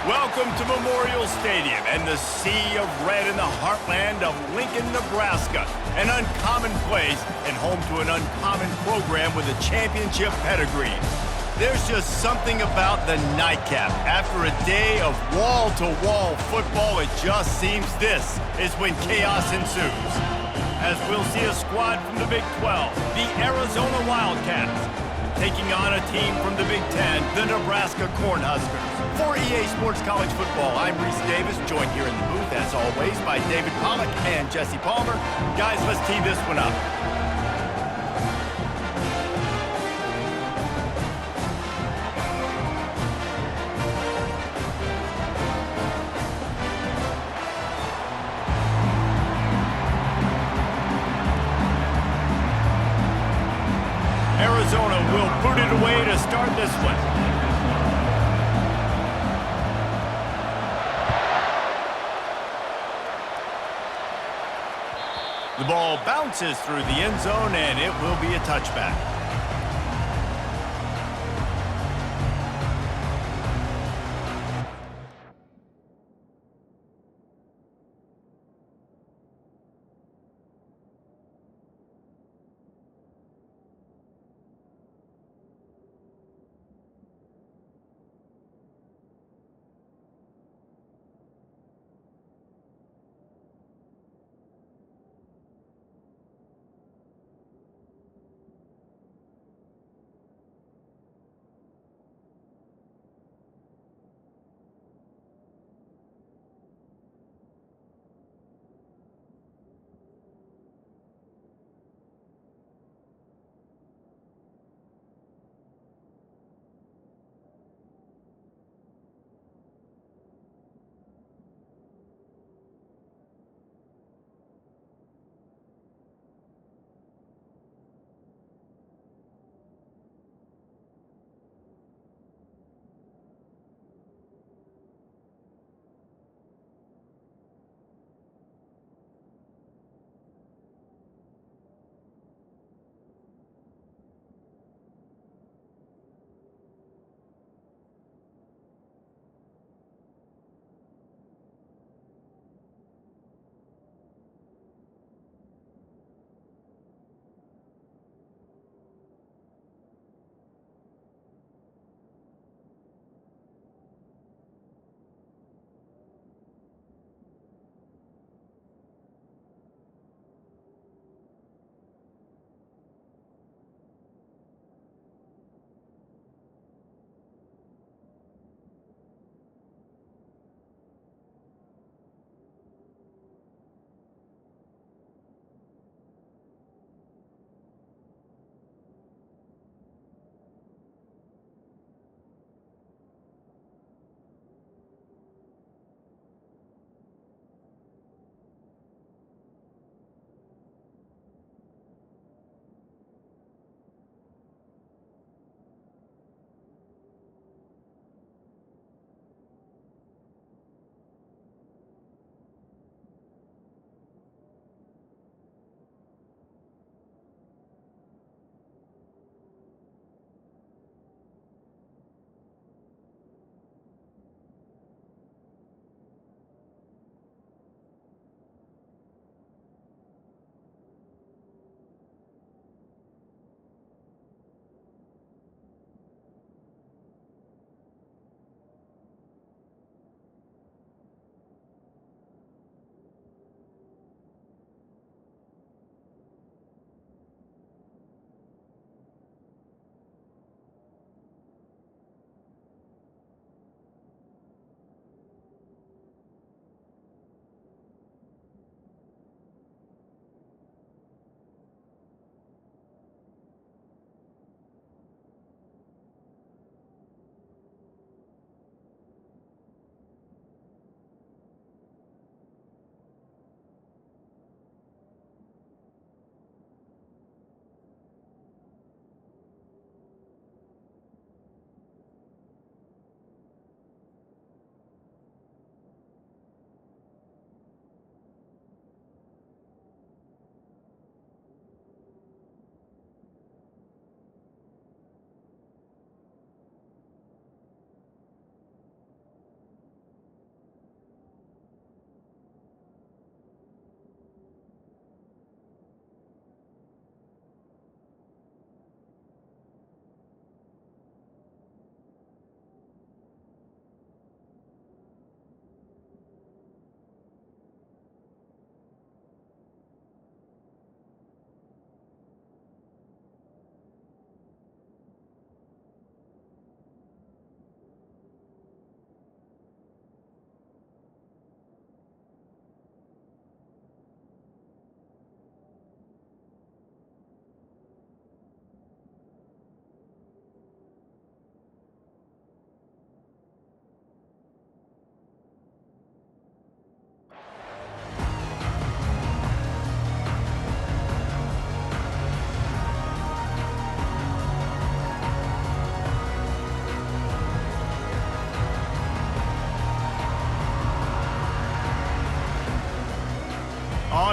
Welcome to Memorial Stadium and the sea of red in the heartland of Lincoln, Nebraska. An uncommon place and home to an uncommon program with a championship pedigree. There's just something about the nightcap. After a day of wall-to-wall football, it just seems this is when chaos ensues. As we'll see a squad from the Big 12, the Arizona Wildcats, taking on a team from the Big 10, the Nebraska Cornhuskers. For EA Sports College Football, I'm Reese Davis, joined here in the booth, as always, by David Pollack and Jesse Palmer. Guys, let's tee this one up. Arizona will put it away to start this one. The ball bounces through the end zone, and it will be a touchback.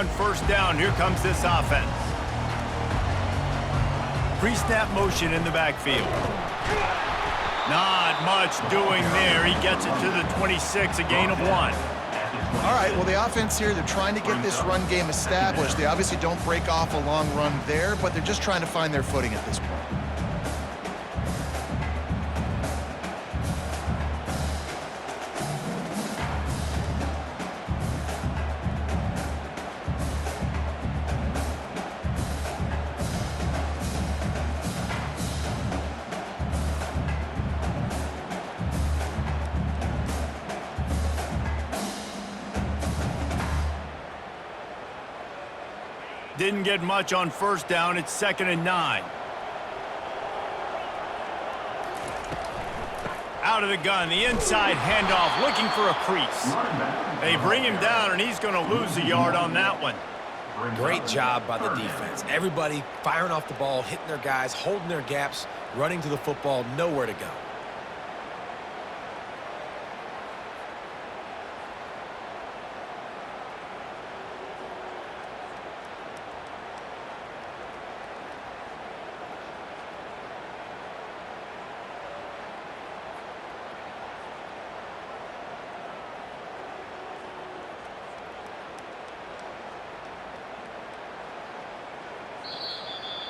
on first down. Here comes this offense. Pre-snap motion in the backfield. Not much doing there. He gets it to the 26, a gain of 1. All right, well, the offense here, they're trying to get this run game established. They obviously don't break off a long run there, but they're just trying to find their footing at this point. Didn't get much on first down. It's 2nd and 9. Out of the gun, the inside handoff, looking for a crease. They bring him down, and he's going to lose a yard on that one. Great job by the defense. Everybody firing off the ball, hitting their guys, holding their gaps, running to the football, nowhere to go.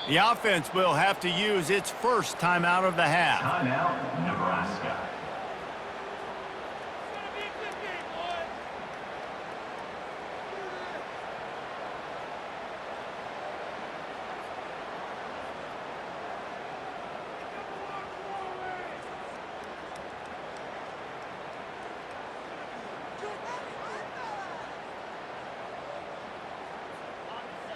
The offense will have to use its first timeout of the half. Timeout, Nebraska.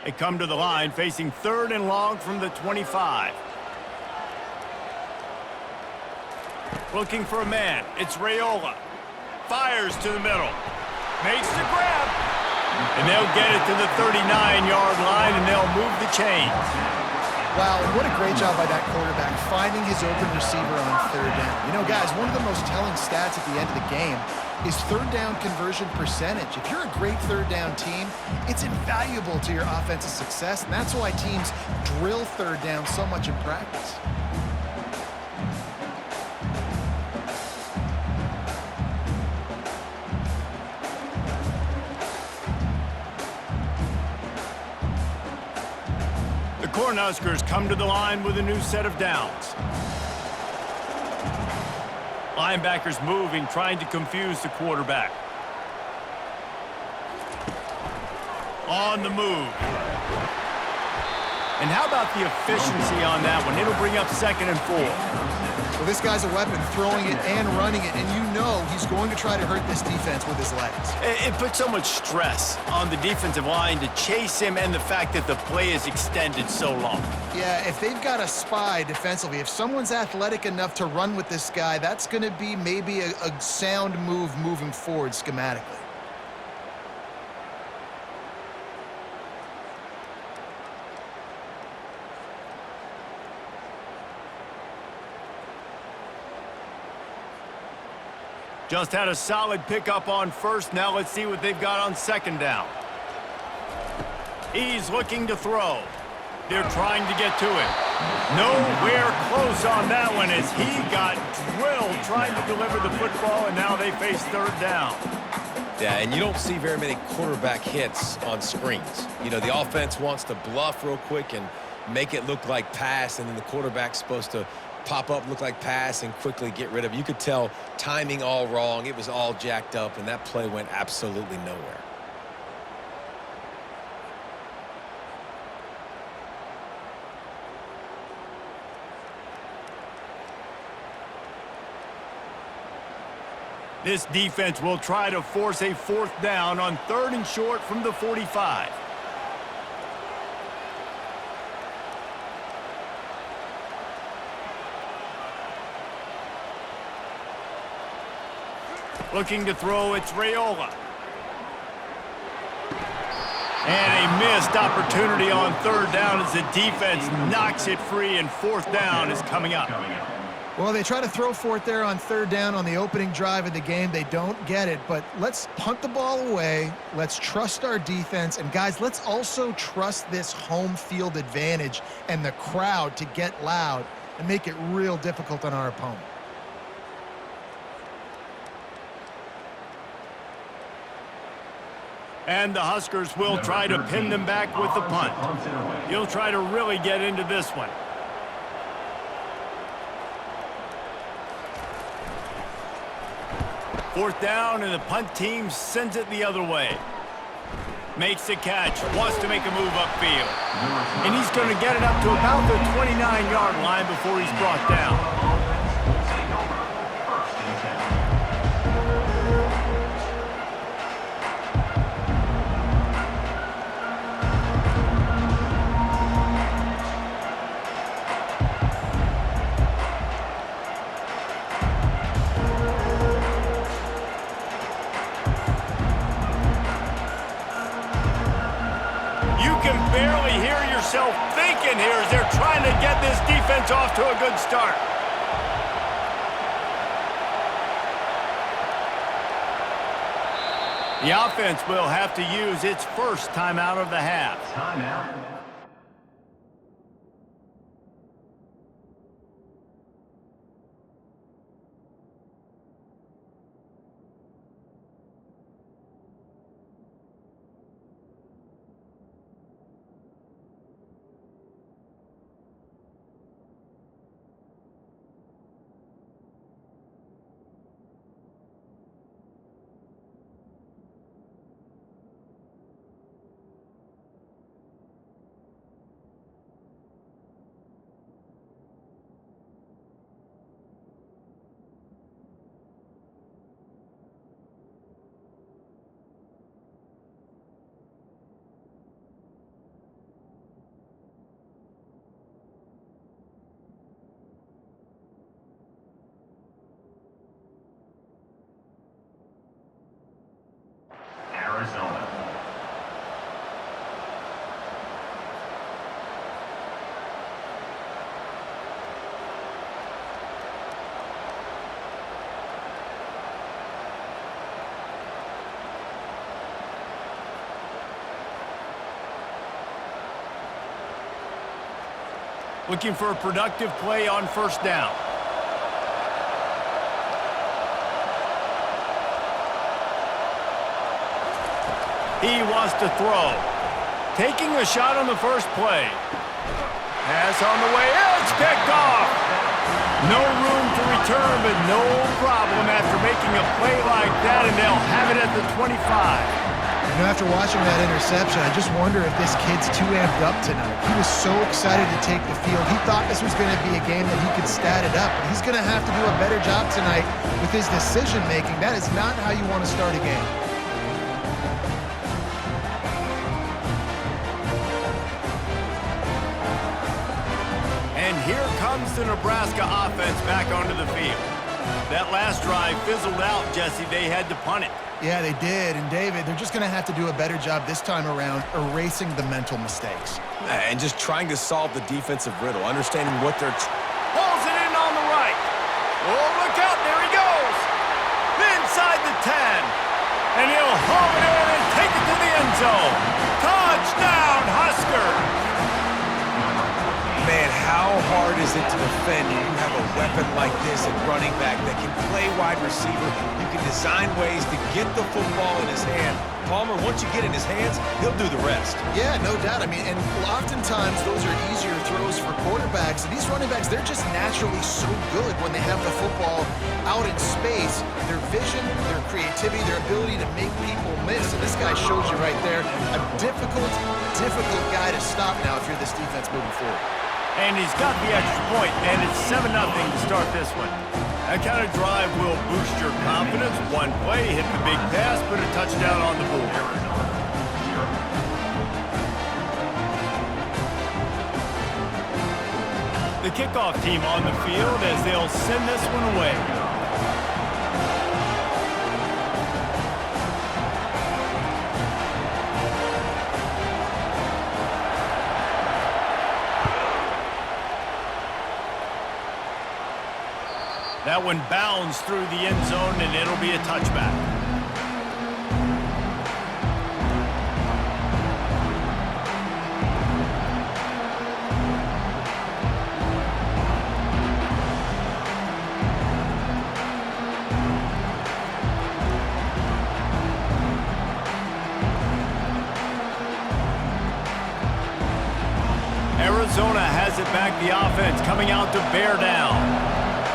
They come to the line facing 3rd and long from the 25. Looking for a man. It's Raiola. Fires to the middle. Makes the grab. And they'll get it to the 39-yard line, and they'll move the chains. Wow, and what a great job by that quarterback, finding his open receiver on 3rd down. You know, guys, one of the most telling stats at the end of the game is 3rd down conversion percentage. If you're a great 3rd down team, it's invaluable to your offensive success, and that's why teams drill 3rd down so much in practice. The Cornhuskers come to the line with a new set of downs. Linebackers moving, trying to confuse the quarterback. On the move. And how about the efficiency on that one? It'll bring up 2nd and 4. Well, this guy's a weapon, throwing it and running it, and you know he's going to try to hurt this defense with his legs. It puts so much stress on the defensive line to chase him, and the fact that the play is extended so long. Yeah, if they've got a spy defensively, if someone's athletic enough to run with this guy, that's going to be maybe a sound move moving forward schematically. Just had a solid pickup on first. Now let's see what they've got on 2nd down. He's looking to throw. They're trying to get to him. Nowhere close on that one as he got drilled trying to deliver the football, and now they face 3rd down. Yeah, and you don't see very many quarterback hits on screens. You know, the offense wants to bluff real quick and make it look like pass, and then the quarterback's supposed to pop up, look like pass, and quickly get rid of it. You could tell timing all wrong. It was all jacked up, and that play went absolutely nowhere. This defense will try to force a 4th down on 3rd and short from the 45. Looking to throw, it's Raiola. And a missed opportunity on 3rd down as the defense knocks it free, and 4th down is coming up. Well, they try to throw for it there on third down on the opening drive of the game. They don't get it, but let's punt the ball away. Let's trust our defense. And, guys, let's also trust this home field advantage and the crowd to get loud and make it real difficult on our opponent. And the Huskers will try to pin them back with the punt. He'll try to really get into this one. Fourth down, and the punt team sends it the other way. Makes the catch, wants to make a move upfield. And he's going to get it up to about the 29-yard line before he's brought down. Barely hear yourself thinking here as they're trying to get this defense off to a good start. The offense will have to use its first timeout of the half. Timeout. Arizona. Looking for a productive play on first down. He wants to throw. Taking a shot on the first play. Pass on the way. It's picked off. No room to return, but no problem after making a play like that, and they'll have it at the 25. You know, after watching that interception, I just wonder if this kid's too amped up tonight. He was so excited to take the field. He thought this was going to be a game that he could stat it up, but he's going to have to do a better job tonight with his decision-making. That is not how you want to start a game. And here comes the Nebraska offense back onto the field. That last drive fizzled out, Jesse. They had to punt it. Yeah, they did. And, David, they're just going to have to do a better job this time around erasing the mental mistakes. And just trying to solve the defensive riddle, understanding what they're... Pulls it in on the right. Oh, look out. There he goes. Inside the 10. And he'll haul it in and take it to the end zone. Touchdown, Huskers. Man, how hard is it to defend when you have a weapon like this at running back that can play wide receiver? You can design ways to get the football in his hand. Palmer, once you get in his hands, he'll do the rest. Yeah, no doubt. I mean, and oftentimes those are easier throws for quarterbacks. And these running backs, they're just naturally so good when they have the football out in space. Their vision, their creativity, their ability to make people miss. And this guy shows you right there, a difficult guy to stop now if you're this defense moving forward. And he's got the extra point, and it's 7-0 to start this one. That kind of drive will boost your confidence. One play, hit the big pass, put a touchdown on the board. The kickoff team on the field as they'll send this one away. That one bounds through the end zone, and it'll be a touchback. Arizona has it back, the offense coming out to bear down.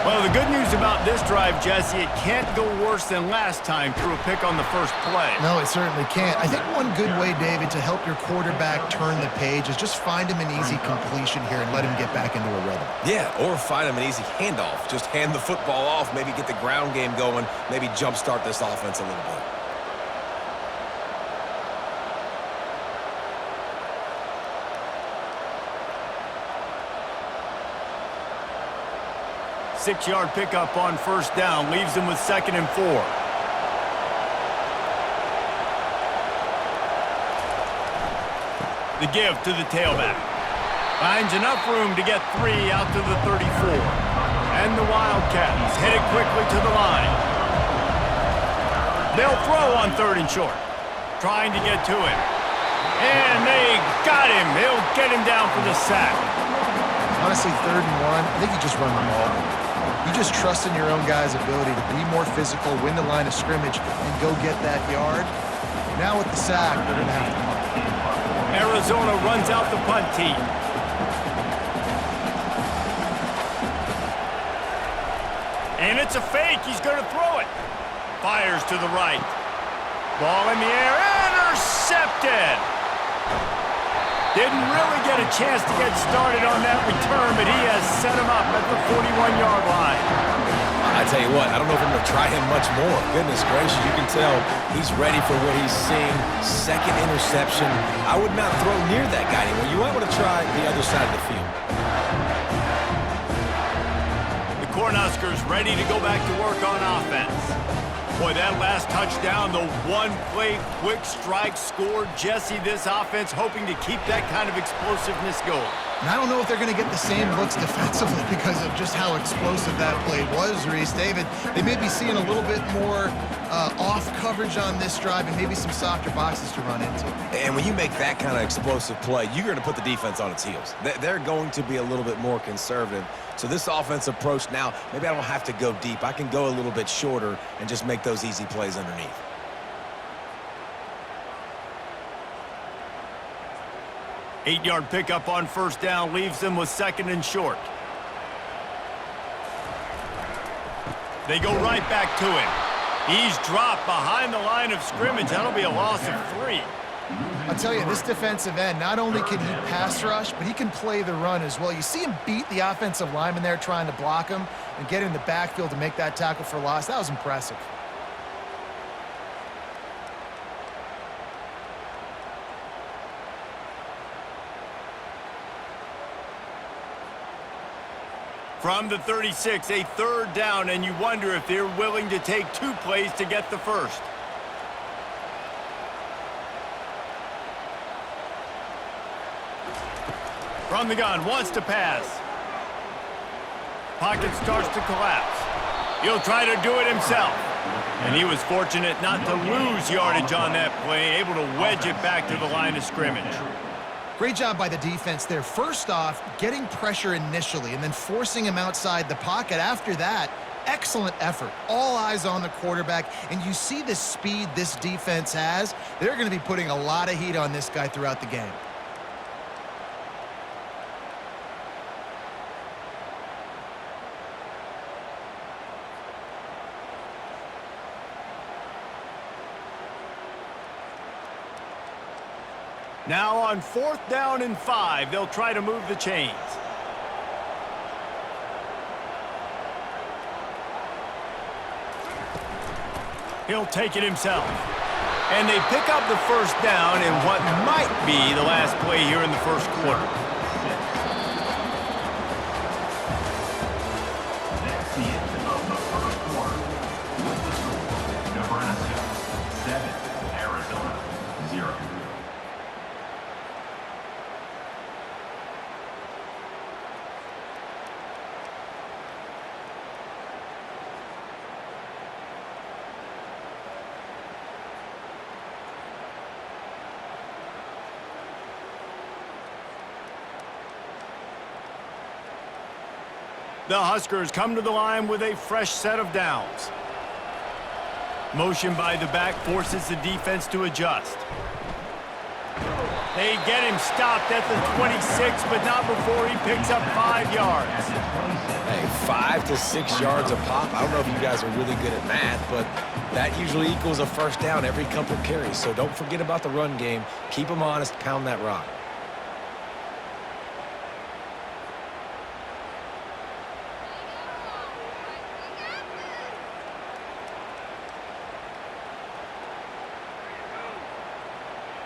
Well, the good news about this drive, Jesse, it can't go worse than last time through a pick on the first play. No, it certainly can't. I think one good way, David, to help your quarterback turn the page is just find him an easy completion here and let him get back into a rhythm. Yeah, or find him an easy handoff. Just hand the football off, maybe get the ground game going, maybe jumpstart this offense a little bit. Six-yard pickup on first down leaves him with 2nd and 4. The give to the tailback. Finds enough room to get 3 out to the 34. And the Wildcats headed quickly to the line. They'll throw on 3rd and short. Trying to get to him. And they got him. They'll get him down for the sack. Honestly, 3rd and 1, I think you just run the ball. You just trust in your own guy's ability to be more physical, win the line of scrimmage, and go get that yard. Now with the sack, they're going to have to punt. Arizona runs out the punt team. And it's a fake. He's going to throw it. Fires to the right. Ball in the air. Intercepted. Didn't really get a chance to get started on that return, but he has set him up at the 41-yard line. I tell you what, I don't know if I'm going to try him much more. Goodness gracious, you can tell he's ready for what he's seeing. 2nd interception. I would not throw near that guy anymore. You might want to try the other side of the field. The Cornhuskers ready to go back to work on offense. Boy, that last touchdown, the one-play quick strike scored. Jesse, this offense hoping to keep that kind of explosiveness going. And I don't know if they're going to get the same looks defensively because of just how explosive that play was, Reese. David, they may be seeing a little bit more off coverage on this drive and maybe some softer boxes to run into. And when you make that kind of explosive play, you're going to put the defense on its heels. They're going to be a little bit more conservative. So this offense approach now, maybe I don't have to go deep. I can go a little bit shorter and just make those easy plays underneath. Eight-yard pickup on first down leaves them with 2nd and short. They go right back to him. He's dropped behind the line of scrimmage. That'll be a loss of 3. I'll tell you, this defensive end, not only can he pass rush, but he can play the run as well. You see him beat the offensive lineman there trying to block him and get in the backfield to make that tackle for loss. That was impressive. From the 36, a 3rd down, and you wonder if they're willing to take 2 plays to get the first. From the gun, wants to pass. Pocket starts to collapse. He'll try to do it himself. And he was fortunate not to lose yardage on that play, able to wedge it back to the line of scrimmage. Great job by the defense there. First off, getting pressure initially and then forcing him outside the pocket. After that, excellent effort. All eyes on the quarterback. And you see the speed this defense has. They're going to be putting a lot of heat on this guy throughout the game. Now on 4th down and 5, they'll try to move the chains. He'll take it himself. And they pick up the first down in what might be the last play here in the first quarter. That's the end of the first quarter. With the score, Nebraska 7, Arizona 0. The Huskers come to the line with a fresh set of downs. Motion by the back forces the defense to adjust. They get him stopped at the 26, but not before he picks up 5 yards. Hey, 5 to 6 yards a pop. I don't know if you guys are really good at math, but that usually equals a first down every couple carries. So don't forget about the run game. Keep them honest, pound that rock.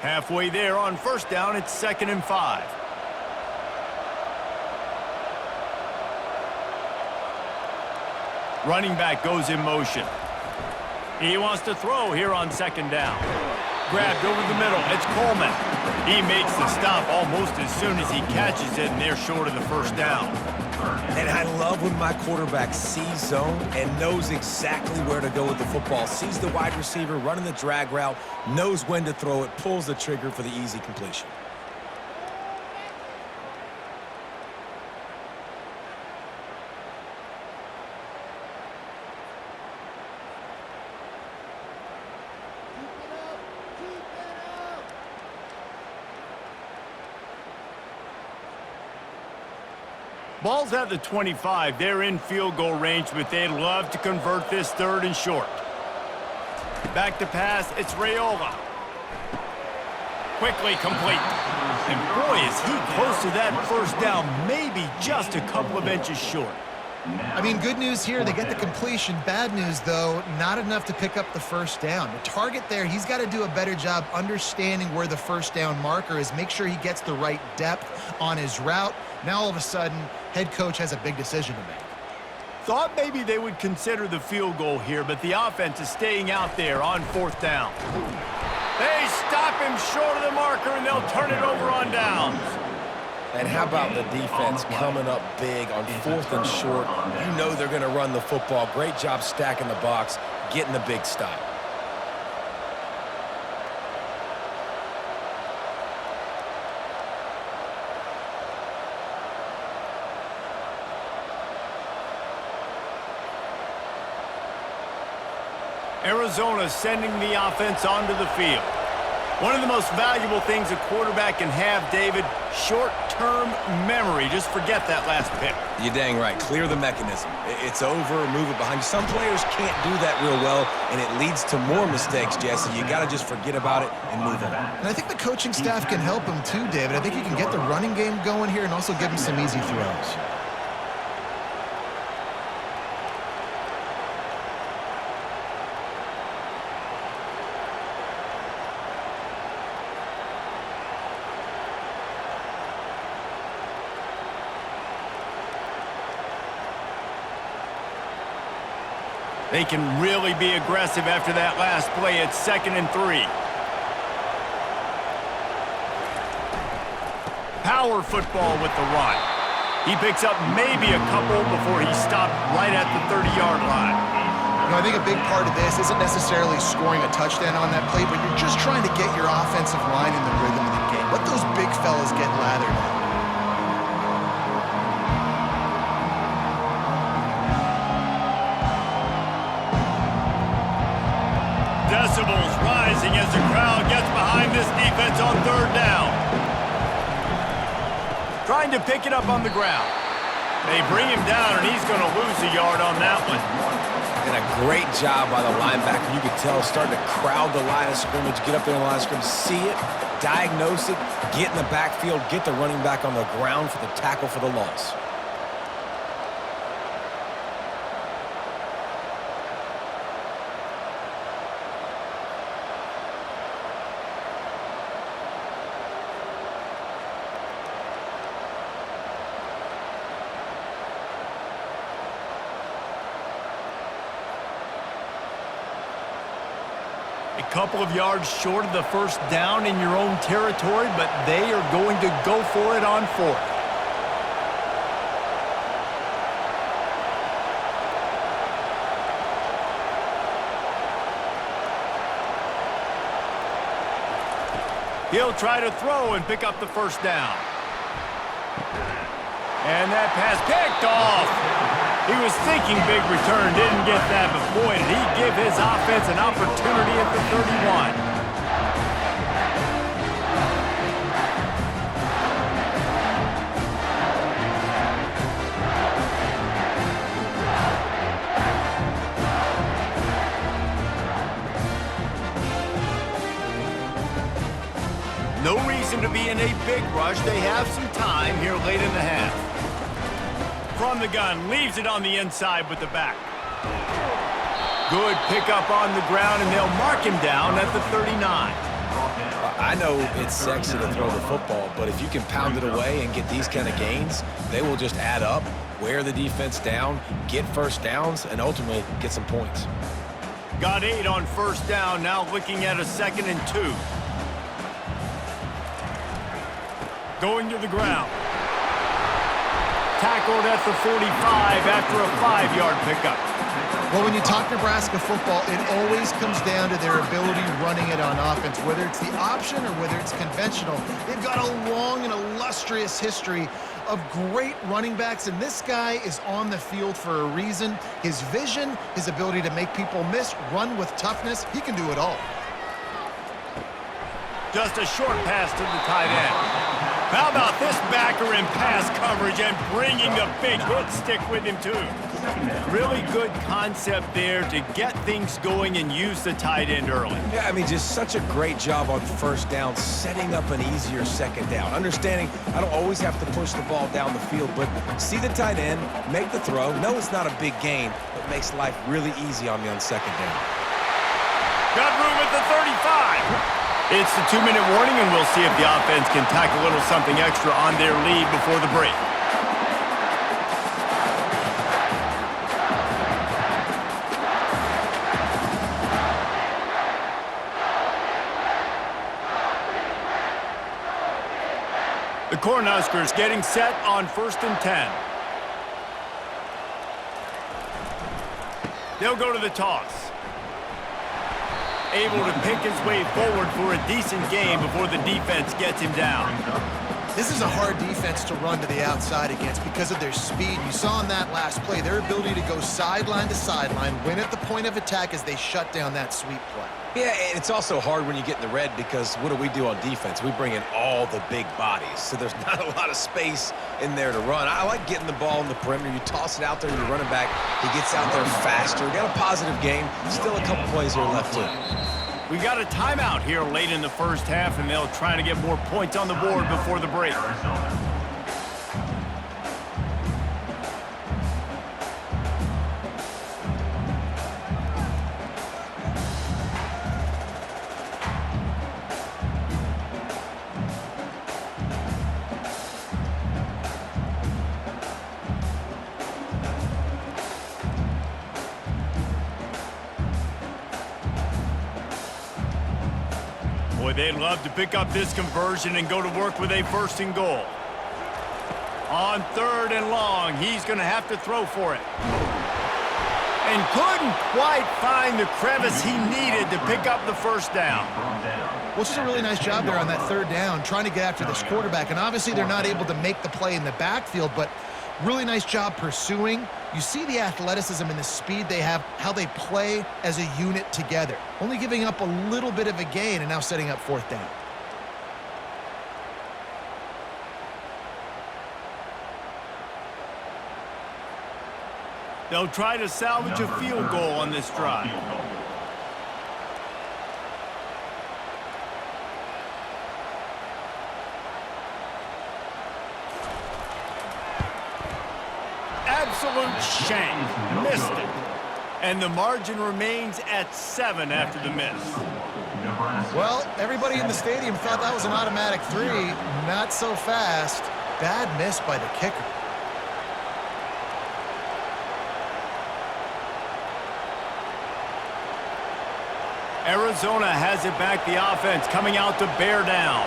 Halfway there on first down, it's 2nd and 5. Running back goes in motion. He wants to throw here on 2nd down. Grabbed over the middle. It's Coleman. He makes the stop almost as soon as he catches it, and they're short of the first down. And I love when my quarterback sees zone and knows exactly where to go with the football. Sees the wide receiver running the drag route, knows when to throw it, pulls the trigger for the easy completion. Ball's at the 25. They're in field goal range, but they'd love to convert this 3rd and short. Back to pass, it's Raiola. Quickly complete. And boy, is he close to that first down, maybe just a couple of inches short. I mean, good news here, they get the completion. Bad news, though, not enough to pick up the first down. The target there, he's got to do a better job understanding where the first down marker is, make sure he gets the right depth on his route. Now, all of a sudden, head coach has a big decision to make. Thought maybe they would consider the field goal here, but the offense is staying out there on 4th down. They stop him short of the marker, and they'll turn it over on downs. And how about the defense coming up big on 4th and short? You know they're going to run the football. Great job stacking the box, getting the big stop. Arizona sending the offense onto the field. One of the most valuable things a quarterback can have, David, short-term memory. Just forget that last pick. You're dang right. Clear the mechanism. It's over, move it behind you. Some players can't do that real well, and it leads to more mistakes, Jesse. You got to just forget about it and move on. And I think the coaching staff can help him too, David. I think he can get the running game going here and also give him some easy throws. They can really be aggressive after that last play. It's 2nd and 3. Power football with the run. He picks up maybe a couple before he stopped right at the 30-yard line. You know, I think a big part of this isn't necessarily scoring a touchdown on that play, but you're just trying to get your offensive line in the rhythm of the game. Let those big fellas get lathered up. Decibels rising as the crowd gets behind this defense on 3rd down. Trying to pick it up on the ground. They bring him down, and he's going to lose a yard on that one. And a great job by the linebacker. You could tell starting to crowd the line of scrimmage, get up there in the line of scrimmage, see it, diagnose it, get in the backfield, get the running back on the ground for the tackle for the loss. A couple of yards short of the first down in your own territory, but they are going to go for it on 4th. He'll try to throw and pick up the first down. And that pass picked off. He was thinking big return, didn't get that, but boy, did he give his offense an opportunity at the 31. No reason to be in a big rush. They have some time here late in the half. From the gun, leaves it on the inside with the back. Good pickup on the ground, and they'll mark him down at the 39. I know it's sexy to throw the football, but if you can pound it away and get these kind of gains, they will just add up, wear the defense down, get first downs, and ultimately get some points. Got 8 on first down, now looking at a 2nd and 2. Going to the ground. Tackled at the 45 after a 5-yard pickup. Well, when you talk Nebraska football, it always comes down to their ability running it on offense. Whether it's the option or whether it's conventional, they've got a long and illustrious history of great running backs, and this guy is on the field for a reason. His vision, his ability to make people miss, run with toughness, he can do it all. Just a short pass to the tight end. How about this backer in pass coverage and bringing the big hit stick with him too? Really good concept there to get things going and use the tight end early. Yeah, I mean, just such a great job on first down, setting up an easier second down. Understanding I don't always have to push the ball down the field, but see the tight end, make the throw. No, it's not a big gain, but makes life really easy on me on second down. Got room at the 35. It's the 2-minute warning, and we'll see if the offense can tack a little something extra on their lead before the break. The Cornhuskers getting set on 1st and 10. They'll go to the toss. Able to pick his way forward for a decent game before the defense gets him down. This is a hard defense to run to the outside against because of their speed. You saw in that last play their ability to go sideline to sideline, win at the point of attack as they shut down that sweep play. Yeah, and it's also hard when you get in the red because what do we do on defense? We bring in all the big bodies, so there's not a lot of space in there to run. I like getting the ball in the perimeter. You toss it out there, your running back, he gets out there faster. Got a positive game. Still a couple plays here left too. We got a timeout here late in the first half, and they'll try to get more points on the board before the break. Boy, they'd love to pick up this conversion and go to work with a 1st and goal. On 3rd and long, he's going to have to throw for it. And couldn't quite find the crevice he needed to pick up the 1st down. Well, it's just a really nice job there on that 3rd down, trying to get after this quarterback. And obviously they're not able to make the play in the backfield, but really nice job pursuing. You see the athleticism and the speed they have, how they play as a unit together. Only giving up a little bit of a gain and now setting up 4th down. They'll try to salvage a field goal on this drive. Absolute shank. Missed it. And the margin remains at 7 after the miss. Well, everybody in the stadium thought that was an automatic 3. Not so fast. Bad miss by the kicker. Arizona has it back, the offense coming out to bear down.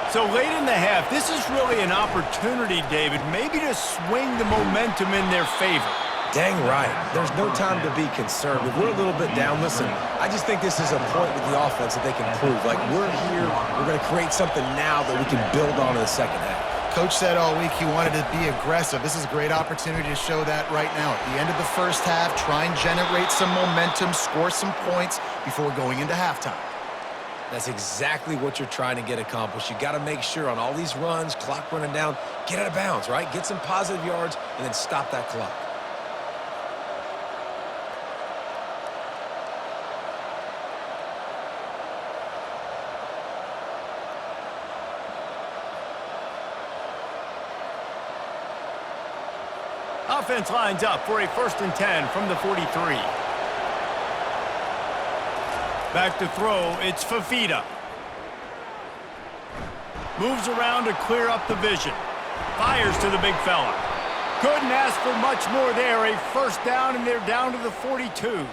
So late in the half, this is really an opportunity, David, maybe to swing the momentum in their favor. Dang right. There's no time to be concerned. If we're a little bit down, listen, I just think this is a point with the offense that they can prove. Like, we're here, we're going to create something now that we can build on in the second half. Coach said all week he wanted to be aggressive. This is a great opportunity to show that right now. At the end of the first half, try and generate some momentum, score some points before going into halftime. That's exactly what you're trying to get accomplished. You got to make sure on all these runs, clock running down, get out of bounds, right? Get some positive yards and then stop that clock. Offense lines up for a 1st and 10 from the 43. Back to throw, it's Fafita. Moves around to clear up the vision. Fires to the big fella. Couldn't ask for much more there. A 1st down, and they're down to the 42.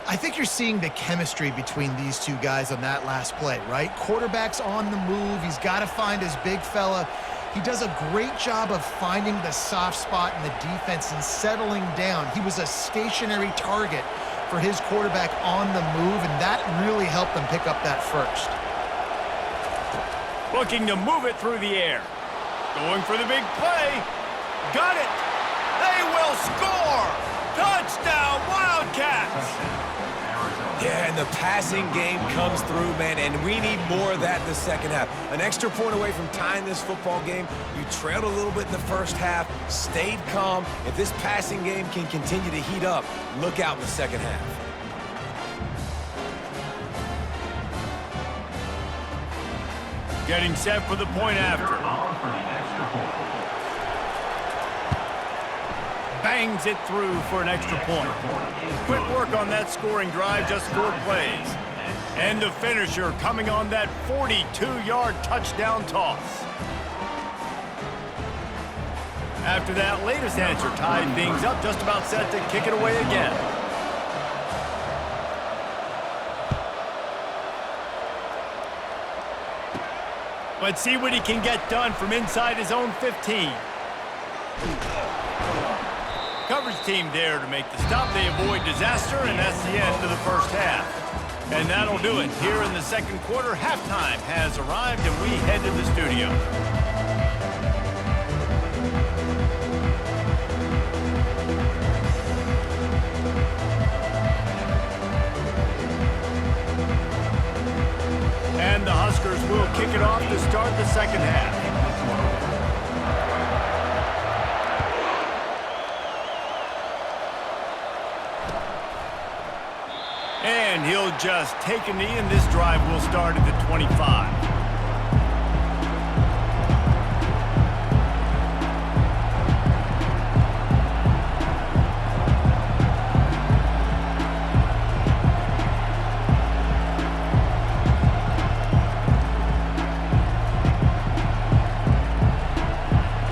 I think you're seeing the chemistry between these two guys on that last play, right? Quarterback's on the move. He's got to find his big fella. He does a great job of finding the soft spot in the defense and settling down. He was a stationary target for his quarterback on the move, and that really helped them pick up that 1st. Looking to move it through the air. Going for the big play. Got it. They will score. Touchdown, Wildcats. Yeah, and the passing game comes through, man, and we need more of that in the second half. An extra point away from tying this football game. You trailed a little bit in the first half, stayed calm. If this passing game can continue to heat up, look out in the second half. Getting set for the point after. Bangs it through for an extra point. Quick work on that scoring drive, just 4 plays. And the finisher coming on that 42-yard touchdown toss. After that latest answer tied things up, just about set to kick it away again. Let's see what he can get done from inside his own 15. Coverage team there to make the stop. They avoid disaster, and that's the end of the first half. And that'll do it. Here in the second quarter, halftime has arrived, and we head to the studio. And the Huskers will kick it off to start the second half. And he'll just take a knee, and this drive will start at the 25.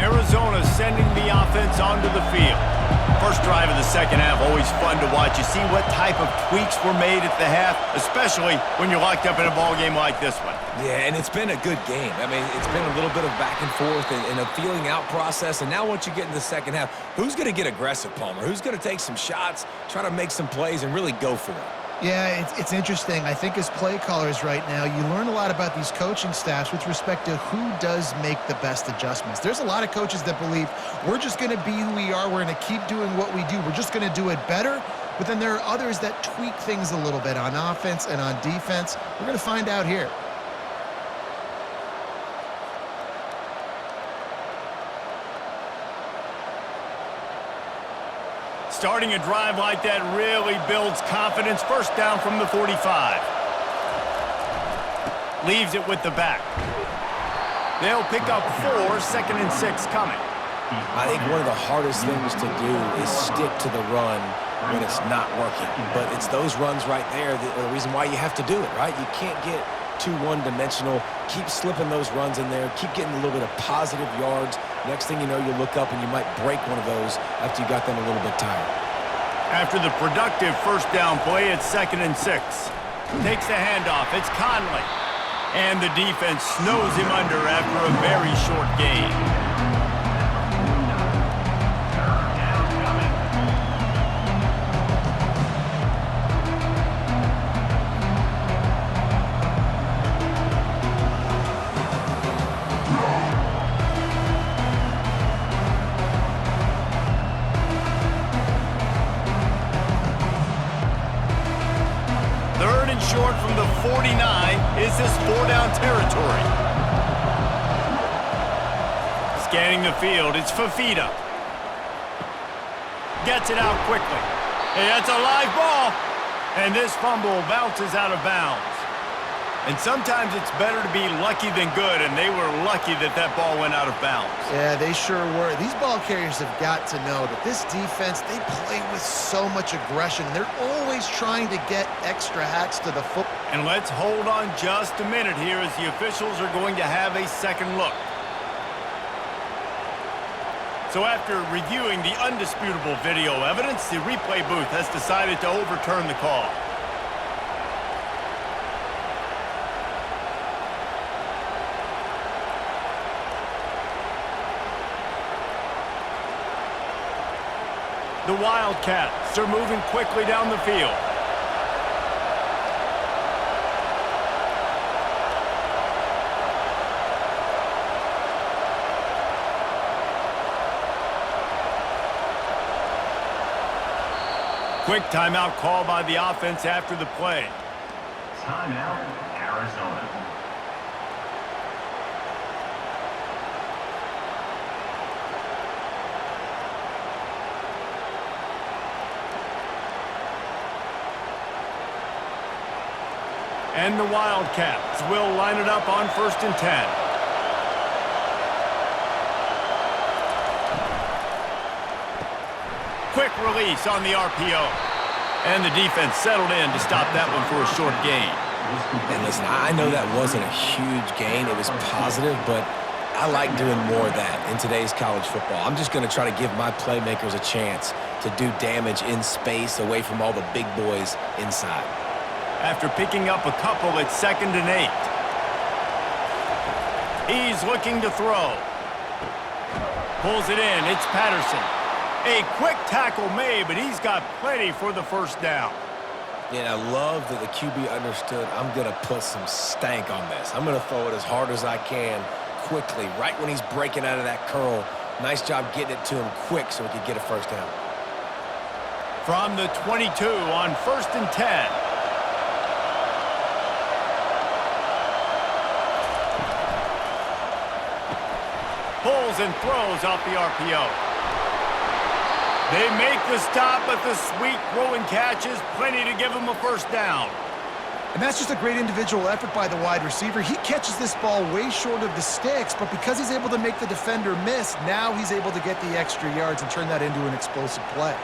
Arizona sending the offense onto the field. First drive of the second half, always fun to watch. You see what type of tweaks were made at the half, especially when you're locked up in a ball game like this one. Yeah, and it's been a good game. I mean, it's been a little bit of back and forth and a feeling out process. And now once you get in the second half, who's going to get aggressive, Palmer? Who's going to take some shots, try to make some plays, and really go for it? Yeah, it's interesting. I think as play callers right now, you learn a lot about these coaching staffs with respect to who does make the best adjustments. There's a lot of coaches that believe we're just going to be who we are. We're going to keep doing what we do. We're just going to do it better. But then there are others that tweak things a little bit on offense and on defense. We're going to find out here. Starting a drive like that really builds confidence. First down from the 45. Leaves it with the back. They'll pick up 4, 2nd and 6 coming. I think one of the hardest things to do is stick to the run when it's not working. But it's those runs right there that are the reason why you have to do it, right? You can't get too one-dimensional. Keep slipping those runs in there. Keep getting a little bit of positive yards. Next thing you know, you look up and you might break one of those after you got them a little bit tired. After the productive first down play, it's 2nd and 6. Takes the handoff. It's Conley. And the defense snows him under after a very short gain. and short from the 49 is this 4-down territory. Scanning the field, it's Fafita. Gets it out quickly. Hey, that's a live ball. And this fumble bounces out of bounds. And sometimes it's better to be lucky than good, and they were lucky that that ball went out of bounds. Yeah, they sure were. These ball carriers have got to know that this defense, they play with so much aggression. They're always trying to get extra hacks to the foot. And let's hold on just a minute here as the officials are going to have a second look. So after reviewing the undisputable video evidence, the replay booth has decided to overturn the call. The Wildcats are moving quickly down the field. Quick timeout call by the offense after the play. Timeout, Arizona. And the Wildcats will line it up on 1st and 10. Quick release on the RPO. And the defense settled in to stop that one for a short gain. And listen, I know that wasn't a huge gain. It was positive, but I like doing more of that in today's college football. I'm just going to try to give my playmakers a chance to do damage in space away from all the big boys inside. After picking up a couple, it's 2nd and 8. He's looking to throw. Pulls it in. It's Patterson. A quick tackle made, but he's got plenty for the first down. Yeah, I love that the QB understood I'm going to put some stank on this. I'm going to throw it as hard as I can quickly, right when he's breaking out of that curl. Nice job getting it to him quick so he could get a first down. From the 22 on 1st and 10. Pulls and throws off the RPO. They make the stop, but the sweet throw and catch is plenty to give them a first down. And that's just a great individual effort by the wide receiver. He catches this ball way short of the sticks, but because he's able to make the defender miss, now he's able to get the extra yards and turn that into an explosive play.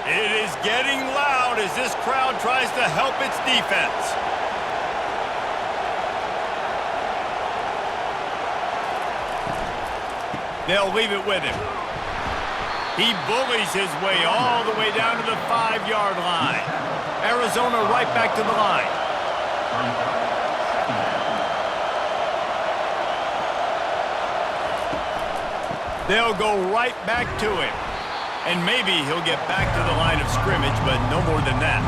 It is getting loud as this crowd tries to help its defense. They'll leave it with him. He bullies his way all the way down to the 5-yard line. Arizona right back to the line. They'll go right back to him. And maybe he'll get back to the line of scrimmage, but no more than that.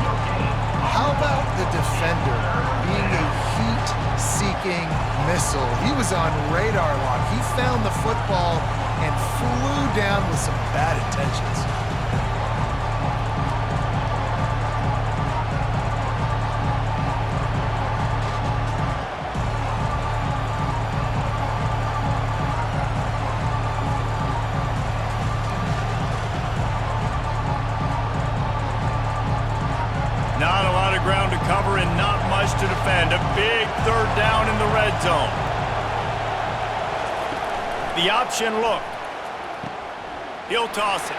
How about the defender being a heat-seeking missile? He was on radar lock. He found the football and flew down with some bad intentions. Not a lot of ground to cover and not much to defend. A big 3rd down in the red zone. The option look. He'll toss it.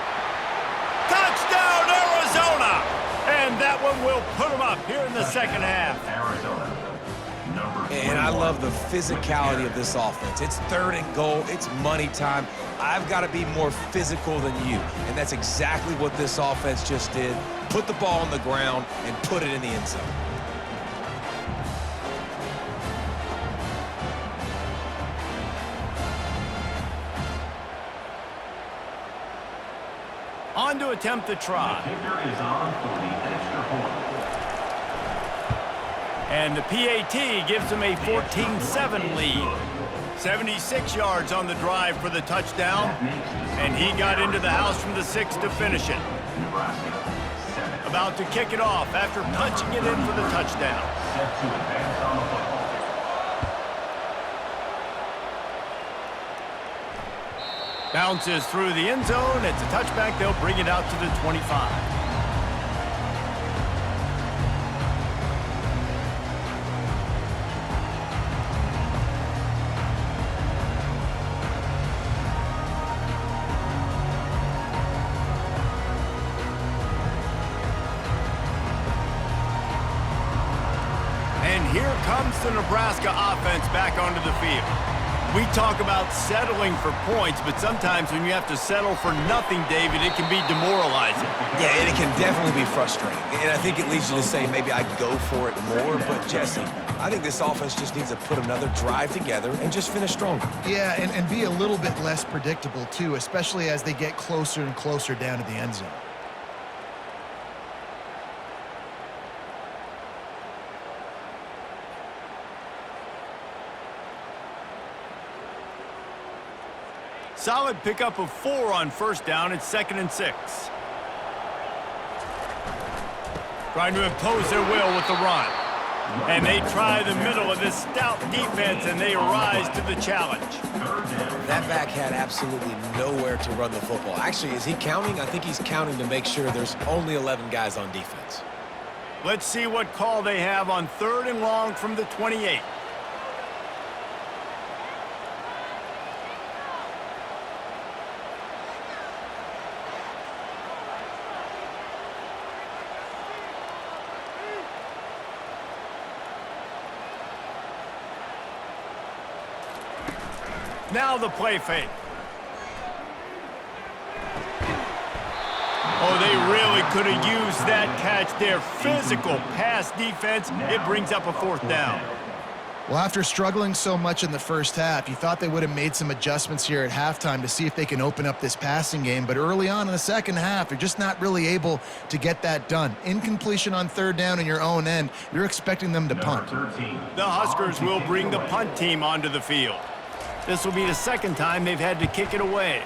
Touchdown, Arizona! And that one will put them up here in the second half. Arizona. And I love the physicality of this offense. It's 3rd and goal. It's money time. I've got to be more physical than you. And that's exactly what this offense just did. Put the ball on the ground and put it in the end zone. On to attempt the try. The kicker is on for the extra point. And the PAT gives them a 14-7 lead. 76 yards on the drive for the touchdown, and he got into the house from the 6 to finish it. Nebraska 7. About to kick it off after punching it in for the touchdown. Set to advance on the football. Bounces through the end zone. It's a touchback. They'll bring it out to the 25. And here comes the Nebraska offense back onto the field. We talk about settling for points, but sometimes when you have to settle for nothing, David, it can be demoralizing. Yeah, and it can definitely be frustrating. And I think it leads you to say maybe I'd go for it more. But, Jesse, I think this offense just needs to put another drive together and just finish stronger. Yeah, and be a little bit less predictable, too, especially as they get closer and closer down to the end zone. Solid pickup of 4 on first down. It's 2nd and 6. Trying to impose their will with the run. And they try the middle of this stout defense, and they rise to the challenge. That back had absolutely nowhere to run the football. Actually, is he counting? I think he's counting to make sure there's only 11 guys on defense. Let's see what call they have on 3rd and long from the 28. Now the play fake. Oh, they really could have used that catch there. Physical pass defense. It brings up a 4th down. Well, after struggling so much in the first half, you thought they would have made some adjustments here at halftime to see if they can open up this passing game. But early on in the second half, they're just not really able to get that done. Incompletion on 3rd down in your own end, you're expecting them to punt. The Huskers will bring the punt team onto the field. This will be the 2nd time they've had to kick it away.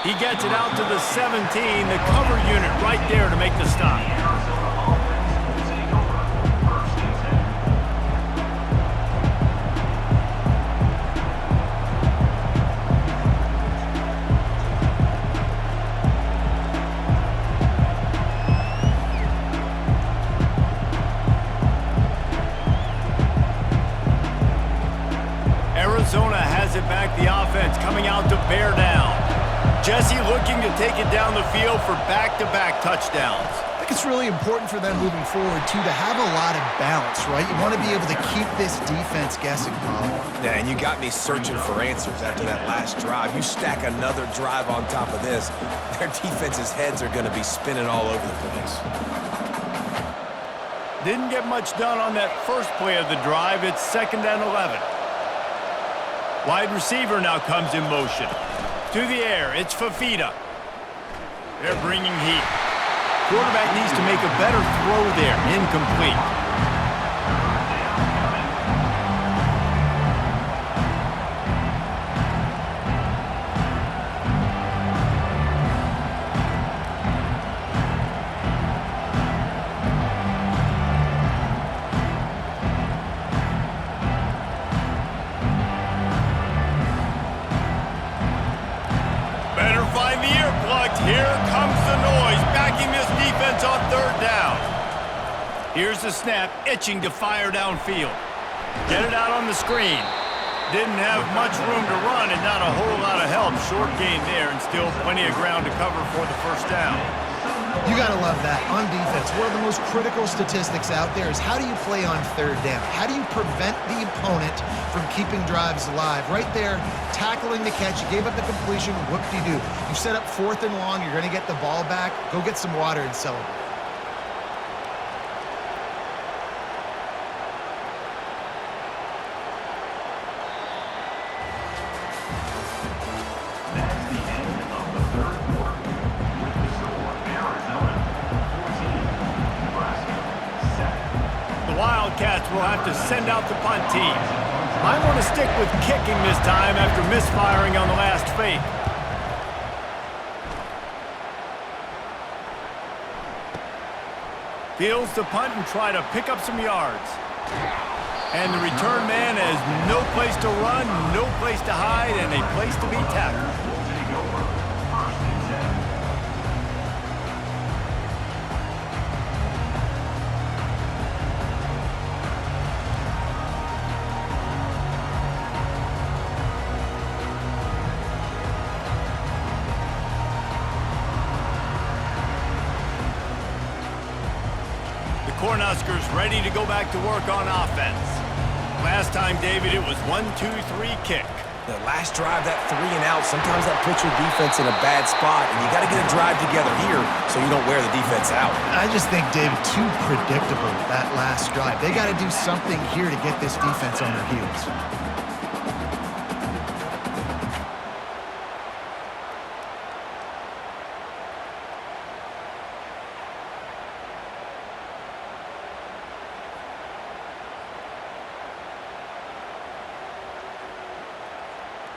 He gets it out to the 17, the cover unit right there to make the stop. Arizona has it back, the offense coming out to bear down. Jesse looking to take it down the field for back-to-back touchdowns. I think it's really important for them moving forward, too, to have a lot of balance, right? You want to be able to keep this defense guessing, Paul. Yeah, and you got me searching for answers after that last drive. You stack another drive on top of this, their defense's heads are going to be spinning all over the place. Didn't get much done on that first play of the drive. It's 2nd and 11. Wide receiver now comes in motion. To the air, it's Fafita. They're bringing heat. Quarterback needs to make a better throw there. Incomplete. Here comes the noise, backing this defense on 3rd down. Here's the snap, itching to fire downfield. Get it out on the screen. Didn't have much room to run and not a whole lot of help. Short gain there and still plenty of ground to cover for the 1st down. You got to love that. On defense, one of the most critical statistics out there is how do you play on 3rd down? How do you prevent the opponent from keeping drives alive? Right there, tackling the catch. You gave up the completion. Whoop-de-doo. You set up 4th and long. You're going to get the ball back. Go get some water and celebrate. Wildcats will have to send out the punt team. I want to stick with kicking this time after misfiring on the last fake. Fields the punt and try to pick up some yards. And the return man has no place to run, no place to hide, and a place to be tackled. Cornhuskers ready to go back to work on offense. Last time, David, it was 1-2-3 kick. The last drive, that 3 and out, sometimes that puts your defense in a bad spot, and you got to get a drive together here so you don't wear the defense out. I just think, David, too predictable, that last drive. They got to do something here to get this defense on their heels.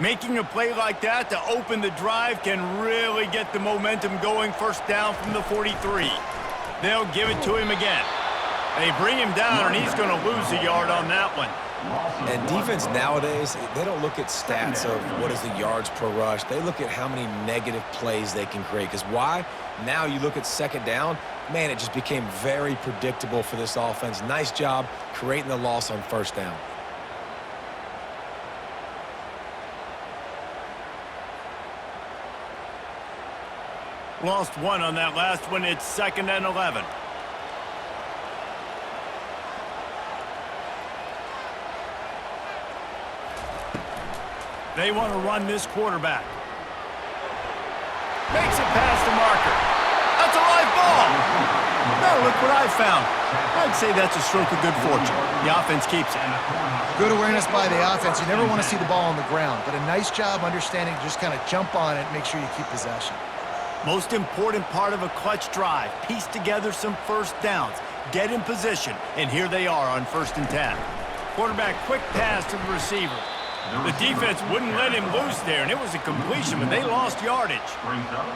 Making a play like that to open the drive can really get the momentum going. First down from the 43. They'll give it to him again. They bring him down, and he's going to lose a yard on that one. And defense nowadays, they don't look at stats of what is the yards per rush. They look at how many negative plays they can create. Because why? Now you look at second down, man, it just became very predictable for this offense. Nice job creating the loss on first down. Lost one on that last one. It's 2nd and 11. They want to run this quarterback. Makes it past the marker. That's a live ball. Now look what I found. I'd say that's a stroke of good fortune. The offense keeps it. Good awareness by the offense. You never want to see the ball on the ground, but a nice job understanding to just kind of jump on it and make sure you keep possession. Most important part of a clutch drive. Piece together some first downs. Get in position. And here they are on 1st and 10. Quarterback quick pass to the receiver. The defense wouldn't let him loose there, and it was a completion, but they lost yardage.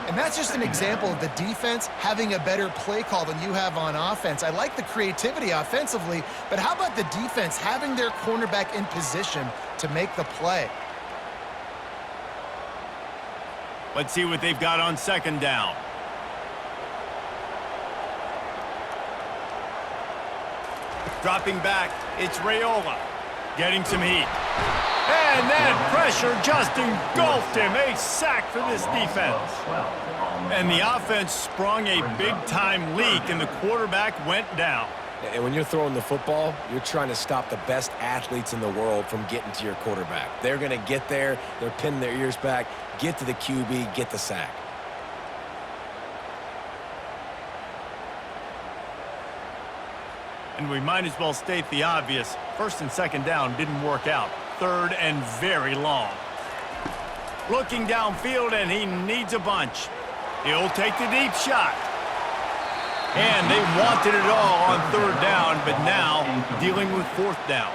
And that's just an example of the defense having a better play call than you have on offense. I like the creativity offensively, but how about the defense having their cornerback in position to make the play? Let's see what they've got on 2nd down. Dropping back, it's Raiola. Getting some heat. And that pressure just engulfed him. A sack for this defense. And the offense sprung a big-time leak, and the quarterback went down. And when you're throwing the football, you're trying to stop the best athletes in the world from getting to your quarterback. They're going to get there. They're pinning their ears back, get to the QB, get the sack. And we might as well state the obvious. 1st and 2nd down didn't work out. 3rd and very long. Looking downfield, and he needs a bunch. He'll take the deep shot. And they wanted it all on 3rd down, but now dealing with 4th down.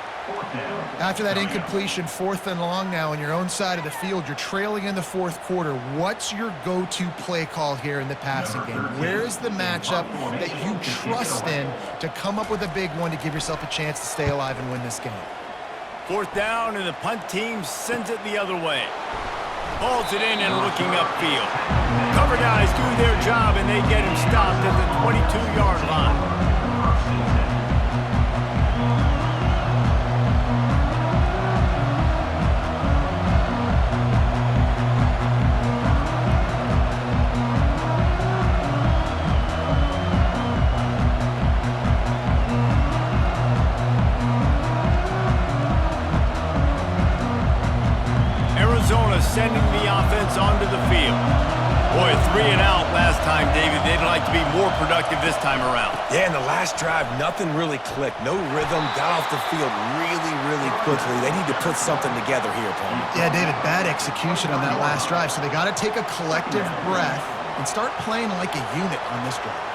After that incompletion, 4th and long now on your own side of the field, you're trailing in the 4th quarter. What's your go-to play call here in the passing game? Where's the matchup that you trust in to come up with a big one to give yourself a chance to stay alive and win this game? 4th down, and the punt team sends it the other way. Hauls it in and looking upfield. Cover guys do their job, and they get him stopped at the 22-yard line. Sending the offense onto the field. Boy, 3 and out last time, David. They'd like to be more productive this time around. Yeah, in the last drive, nothing really clicked. No rhythm, got off the field really, really quickly. They need to put something together here, Paul. Yeah, David, bad execution on that last drive, so they got to take a collective breath and start playing like a unit on this drive.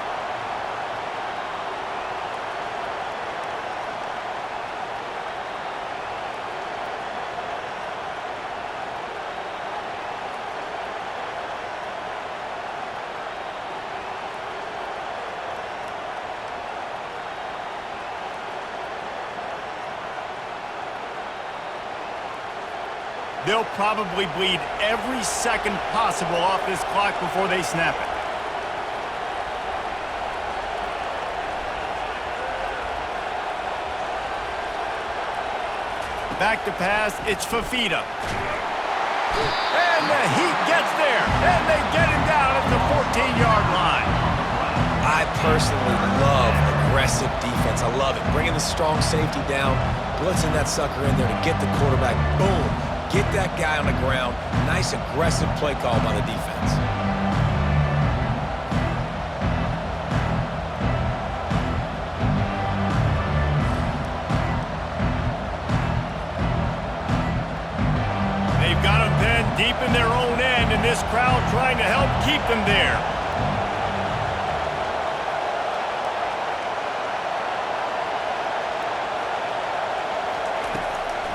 They'll probably bleed every second possible off this clock before they snap it. Back to pass, it's Fafita. And the Heat gets there, and they get him down at the 14-yard line. I personally love aggressive defense. I love it. Bringing the strong safety down, blitzing that sucker in there to get the quarterback. Boom. Get that guy on the ground. Nice aggressive play call by the defense. They've got them pinned deep in their own end, and this crowd trying to help keep them there.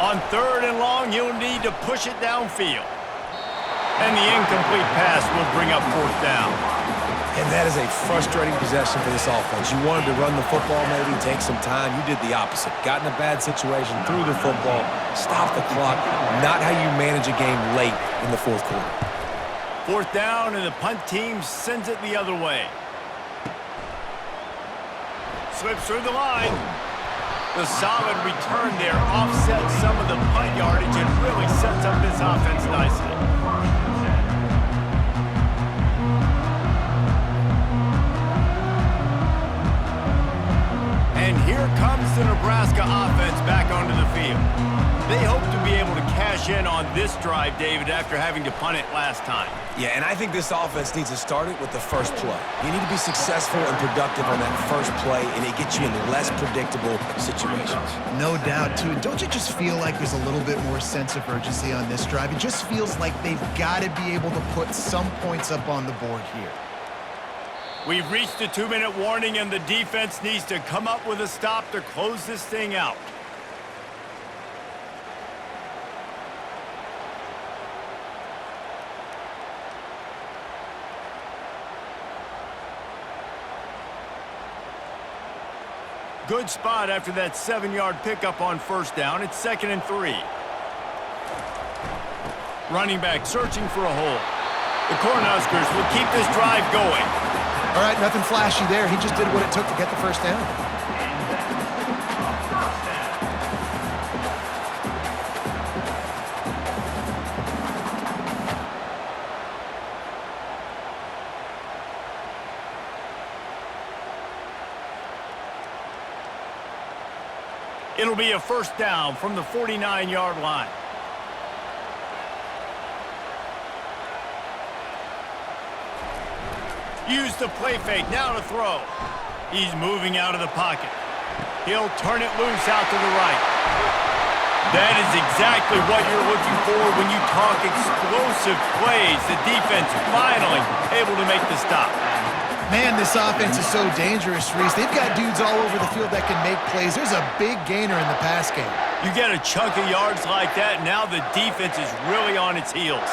On 3rd and long, you'll need to push it downfield. And the incomplete pass will bring up 4th down. And that is a frustrating possession for this offense. You wanted to run the football, maybe take some time. You did the opposite. Got in a bad situation, threw the football, stopped the clock. Not how you manage a game late in the 4th quarter. 4th down, and the punt team sends it the other way. Slips through the line. The solid return there offsets some of the punt yardage and really sets up this offense nicely. And here comes the Nebraska offense back onto the field. They hope to be able to cash in on this drive, David, after having to punt it last time. Yeah, and I think this offense needs to start it with the first play. You need to be successful and productive on that first play, and it gets you in less predictable situations. No doubt, too. Don't you just feel like there's a little bit more sense of urgency on this drive? It just feels like they've got to be able to put some points up on the board here. We've reached the 2-minute warning, and the defense needs to come up with a stop to close this thing out. Good spot after that 7-yard pickup on 1st down. It's 2nd and 3. Running back searching for a hole. The Cornhuskers will keep this drive going. All right, nothing flashy there. He just did what it took to get the 1st down. It'll be a 1st down from the 49-yard line. Use the play fake, now to throw. He's moving out of the pocket. He'll turn it loose out to the right. That is exactly what you're looking for when you talk explosive plays. The defense finally able to make the stop. Man, this offense is so dangerous, Reese. They've got dudes all over the field that can make plays. There's a big gainer in the pass game. You get a chunk of yards like that, now the defense is really on its heels.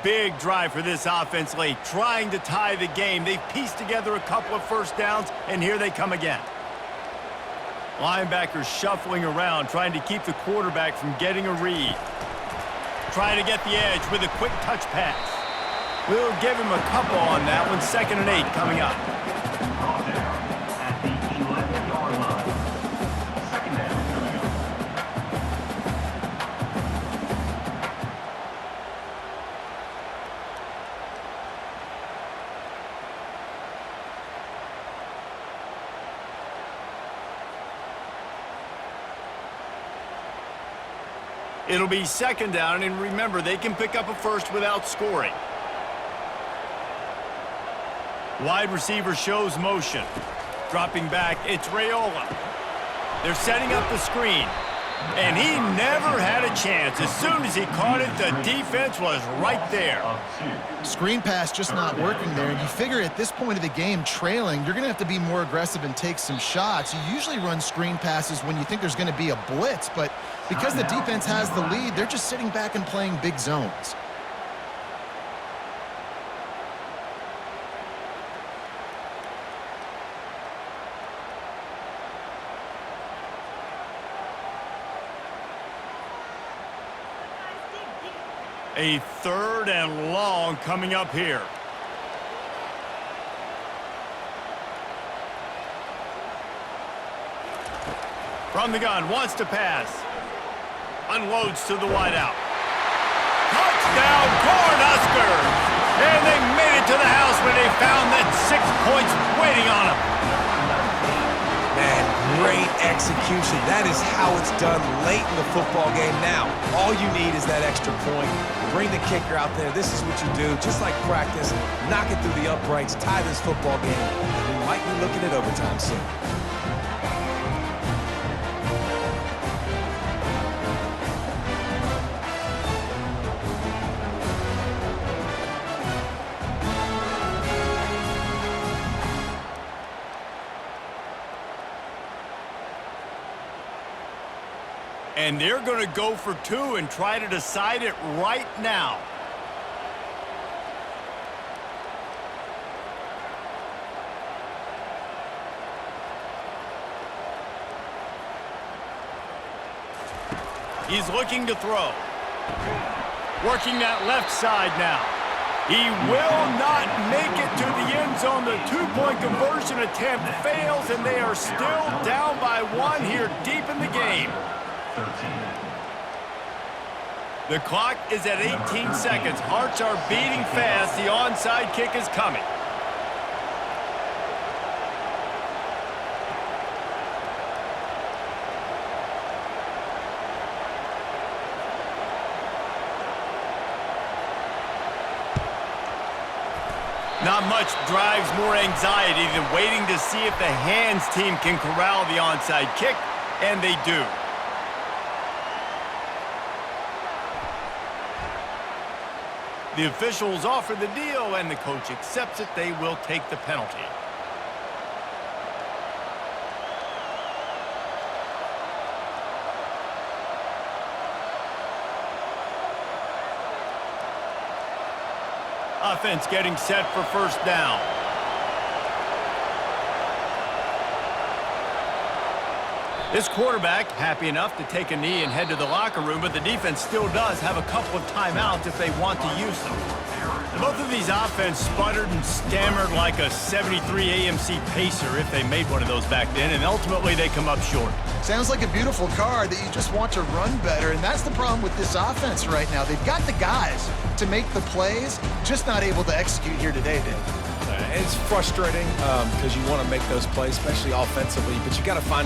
Big drive for this offense late, trying to tie the game. They've pieced together a couple of 1st downs, and here they come again. Linebackers shuffling around, trying to keep the quarterback from getting a read. Trying to get the edge with a quick touch pass. We'll give him a couple on that one. 2nd and 8 coming up. Ball down at the 11-yard line. 2nd down coming up. It'll be 2nd down, and remember, they can pick up a 1st without scoring. Wide receiver shows motion. Dropping back, it's Raiola. They're setting up the screen. And he never had a chance. As soon as he caught it, the defense was right there. Screen pass just not working there, and you figure at this point of the game, trailing, you're going to have to be more aggressive and take some shots. You usually run screen passes when you think there's going to be a blitz, but because the defense has the lead, they're just sitting back and playing big zones. A 3rd and long coming up here. From the gun, wants to pass. Unloads to the wideout. Touchdown, Cornhuskers! And they made it to the house when they found that 6 points waiting on them. Man, great execution. That is how it's done late in the football game. Now, all you need is that extra point. Bring the kicker out there. This is what you do. Just like practice, knock it through the uprights, tie this football game, and we might be looking at overtime soon. And they're going to go for 2 and try to decide it right now. He's looking to throw. Working that left side now. He will not make it to the end zone. The 2-point conversion attempt fails, and they are still down by 1 here deep in the game. 13. The clock is at 18 seconds. Hearts are beating fast. The onside kick is coming. Not much drives more anxiety than waiting to see if the hands team can corral the onside kick, and they do. The officials offer the deal, and the coach accepts it. They will take the penalty. Offense getting set for first down. This quarterback happy enough to take a knee and head to the locker room, but the defense still does have a couple of timeouts if they want to use them. And both of these offense sputtered and stammered like a 73 AMC Pacer if they made one of those back then, and ultimately they come up short. Sounds like a beautiful car that you just want to run better, and that's the problem with this offense right now. They've got the guys to make the plays, just not able to execute here today, Dave. It's frustrating because you want to make those plays, especially offensively, but you got to find a